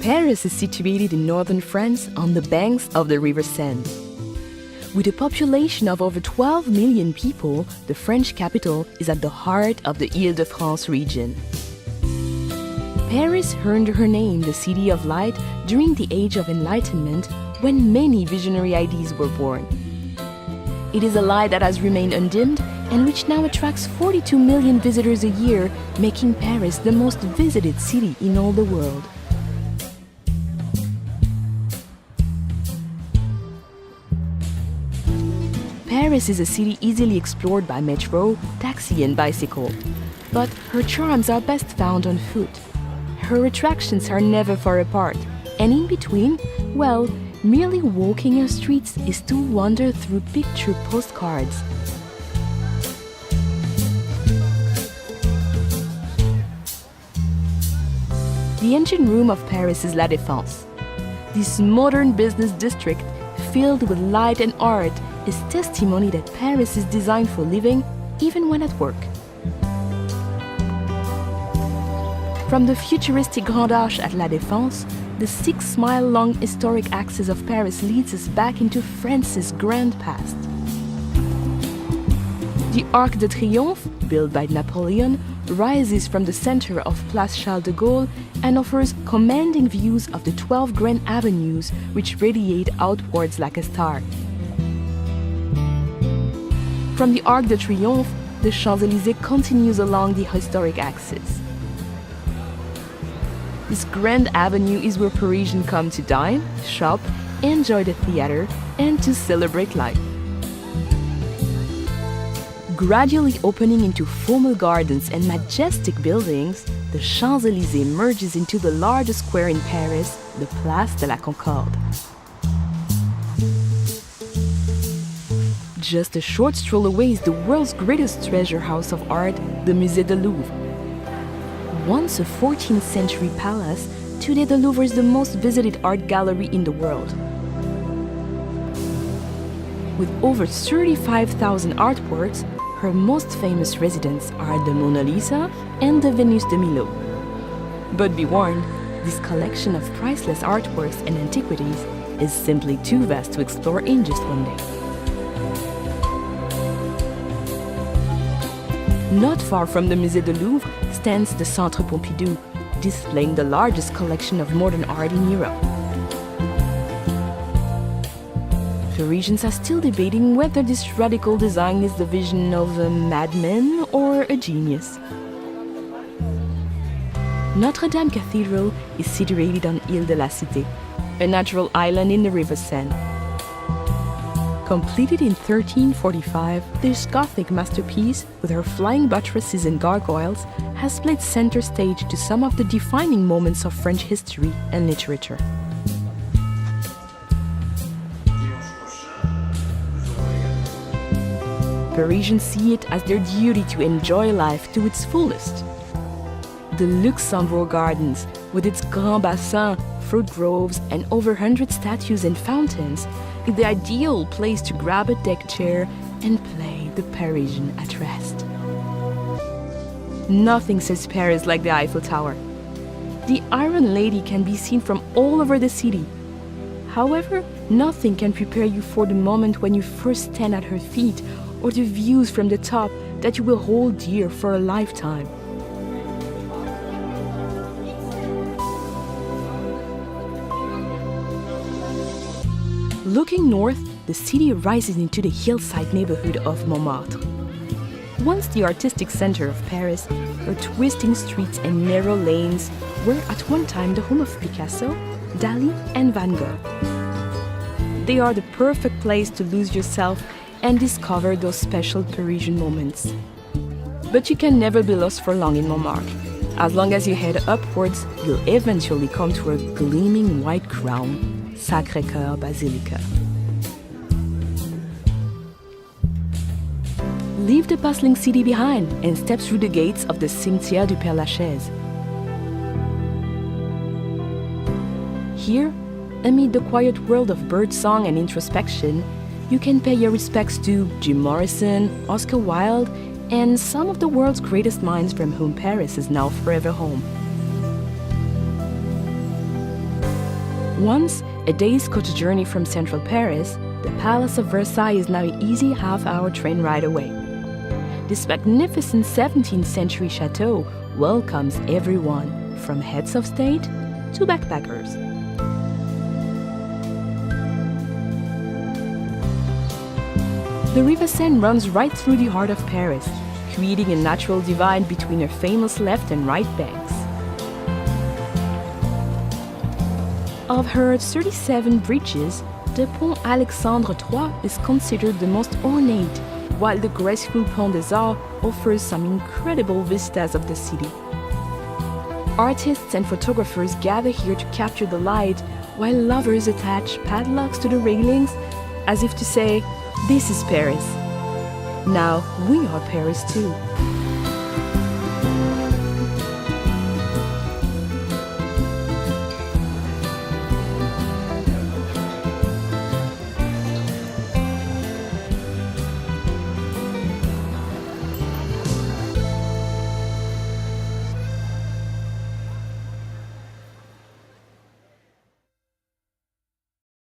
Paris is situated in northern France on the banks of the River Seine. With a population of over 12 million people, the French capital is at the heart of the Île-de-France region. Paris earned her name the City of Light during the Age of Enlightenment, when many visionary ideas were born. It is a light that has remained undimmed and which now attracts 42 million visitors a year, making Paris the most visited city in all the world. Paris is a city easily explored by metro, taxi and bicycle, but her charms are best found on foot. Her attractions are never far apart, and in between, well, merely walking her streets is to wander through picture postcards. The engine room of Paris is La Défense. This modern business district, filled with light and art, is testimony that Paris is designed for living, even when at work. From the futuristic Grand Arche at La Défense, the 6-mile-long historic axis of Paris leads us back into France's grand past. The Arc de Triomphe, built by Napoleon, rises from the center of Place Charles de Gaulle and offers commanding views of the 12 grand avenues which radiate outwards like a star. From the Arc de Triomphe, the Champs-Élysées continues along the historic axis. This grand avenue is where Parisians come to dine, shop, enjoy the theater, and to celebrate life. Gradually opening into formal gardens and majestic buildings, the Champs-Élysées merges into the largest square in Paris, the Place de la Concorde. Just a short stroll away is the world's greatest treasure house of art, the Musée du Louvre. Once a 14th century palace, today the Louvre is the most visited art gallery in the world. With over 35,000 artworks, her most famous residents are the Mona Lisa and the Venus de Milo. But be warned, this collection of priceless artworks and antiquities is simply too vast to explore in just one day. Not far from the Musée du Louvre stands the Centre Pompidou, displaying the largest collection of modern art in Europe. Parisians are still debating whether this radical design is the vision of a madman or a genius. Notre Dame Cathedral is situated on Île de la Cité, a natural island in the River Seine. Completed in 1345, this Gothic masterpiece, with her flying buttresses and gargoyles, has played center stage to some of the defining moments of French history and literature. Parisians see it as their duty to enjoy life to its fullest. The Luxembourg Gardens, with its Grand Bassin, fruit groves, and over 100 statues and fountains, is the ideal place to grab a deck chair and play the Parisian at rest. Nothing says Paris like the Eiffel Tower. The Iron Lady can be seen from all over the city. However, nothing can prepare you for the moment when you first stand at her feet, or the views from the top that you will hold dear for a lifetime. Looking north, the city rises into the hillside neighborhood of Montmartre. Once the artistic center of Paris, her twisting streets and narrow lanes were at one time the home of Picasso, Dali, and Van Gogh. They are the perfect place to lose yourself and discover those special Parisian moments. But you can never be lost for long in Montmartre. As long as you head upwards, you'll eventually come to a gleaming white crown, Sacré-Cœur Basilica. Leave the bustling city behind and step through the gates of the Cimetière du Père-Lachaise. Here, amid the quiet world of birdsong and introspection, you can pay your respects to Jim Morrison, Oscar Wilde, and some of the world's greatest minds from whom Paris is now forever home. Once a day's coach journey from central Paris, the Palace of Versailles is now an easy half-hour train ride away. This magnificent 17th century chateau welcomes everyone, from heads of state to backpackers. The River Seine runs right through the heart of Paris, creating a natural divide between her famous left and right banks. Of her 37 bridges, the Pont Alexandre III is considered the most ornate, while the graceful Pont des Arts offers some incredible vistas of the city. Artists and photographers gather here to capture the light, while lovers attach padlocks to the railings, as if to say, "This is Paris. Now we are Paris too."